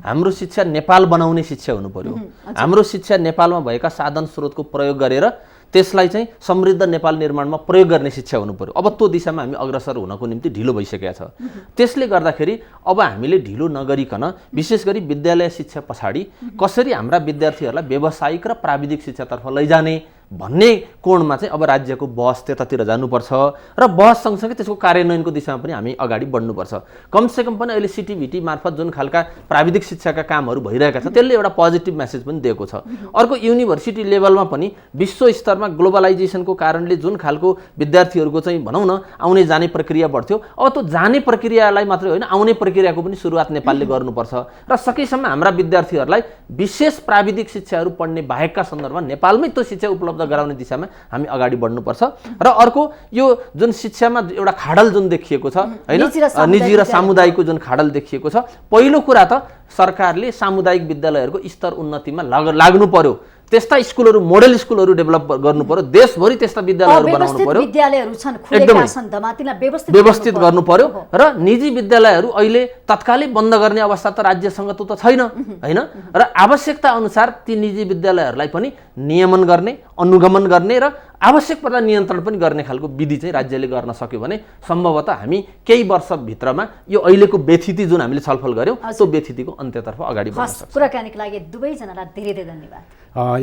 हाम्रो शिक्षा नेपाल बनाउने शिक्षा हुनु पर्यो। हाम्रो शिक्षा नेपालमा भएका साधन स्रोतको प्रयोग गरेर त्यसलाई चाहिँ समृद्ध नेपाल निर्माणमा प्रयोग गर्ने शिक्षा हुनु पर्यो। अब त्यो दिशामा हामी अग्रसर हुनको निम्ति ढिलो भइसकेका छ। त्यसले गर्दाखेरि अब हामीले ढिलो नगरिकन विशेष गरी विद्यालय शिक्षा पछाडि कसरी हाम्रा विद्यार्थीहरूलाई व्यावसायिक र प्राविधिक शिक्षातर्फ लैजाने भन्ने कोणमा चाहिँ अब राज्यको बहस त्यतातिर जानुपर्छ र बहस सँगसँगै त्यसको कार्यान्वयनको दिशामा पनि हामी अगाडि बढ्नुपर्छ। कमसेकम पनि अहिले सिटिभिटी मार्फत जुन खालका प्राविधिक शिक्षाका कामहरू भइरहेका छ त्यसले एउटा पोजिटिभ मेसेज पनि दिएको छ। अर्को युनिभर्सिटी लेभलमा पनि विश्व स्तरमा ग्लोबलाइजेसनको कारणले जुन खालको विद्यार्थीहरूको चाहिँ भनौँ न आउने जाने प्रक्रिया बढ्थ्यो, अब त्यो जाने प्रक्रियालाई मात्रै होइन आउने प्रक्रियाको पनि सुरुवात नेपालले गर्नुपर्छ र सकेसम्म हाम्रा विद्यार्थीहरूलाई विशेष प्राविधिक शिक्षाहरू पढ्ने बाहेकका सन्दर्भमा नेपालमै त्यो शिक्षा उपलब्ध गराउने दिशामा हामी अगाडि बढ्नुपर्छ। र अर्को यो जुन शिक्षामा एउटा खाडल जुन देखिएको छ हैन, निजी र सामुदायिकको जुन खाडल देखिएको छ, पहिलो कुरा त सरकारले सामुदायिक विद्यालयहरूको स्तर उन्नतिमा लाग्नु पर्यो। त्यस्ता स्कुलहरू मोडेल स्कुलहरू डेभलप गर्नु पर्यो, देशभरि त्यस्ता विद्यालयहरू बनाउनु पर्यो, विद्यालयहरू छन् खुलेका छन् दमा तिनीलाई व्यवस्थित गर्नु पर्यो। र निजी विद्यालयहरू अहिले तत्कालै बन्द गर्ने अवस्था त राज्यसँग त छैन हैन, र आवश्यकता अनुसार ती निजी विद्यालयहरूलाई पनि नियमन गर्ने, अनुगमन गर्ने र आवश्यक पर्दा नियन्त्रण पनि गर्ने खालको विधि चाहिँ राज्यले गर्न सक्यो भने सम्भवतः हामी केही वर्षभित्रमा यो अहिलेको व्यथिति जुन हामीले छलफल गऱ्यौँ त्यो व्यथितिको अन्त्यतर्फ अगाडि बढ्न सक्छ। कुराकानीको लागि दुवैजनालाई धेरै धेरै धन्यवाद।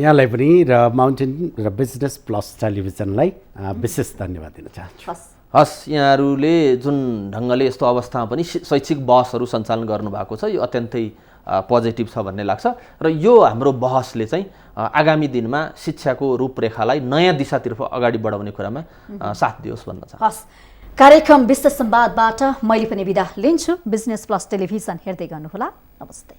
यहाँलाई पनि र माउन्टेन र बिजनेस प्लस टेलिभिजनलाई विशेष धन्यवाद दिन चाहन्छु। हस्, यहाँहरूले जुन ढङ्गले यस्तो अवस्थामा पनि शैक्षिक बहसहरू सञ्चालन गर्नुभएको छ यो अत्यन्तै पोजिटिभ छ भन्ने लाग्छ र यो हाम्रो बहसले चाहिँ आगामी दिनमा शिक्षाको रूपरेखालाई नयाँ दिशातर्फ अगाडि बढाउने कुरामा साथ दियोस् भन्न चाहन्छु। हस्, कार्यक्रम विशेष संवादबाट मैले पनि बिदा लिन्छु। बिजनेस प्लस टेलिभिजन हेर्दै गर्नुहोला। नमस्ते।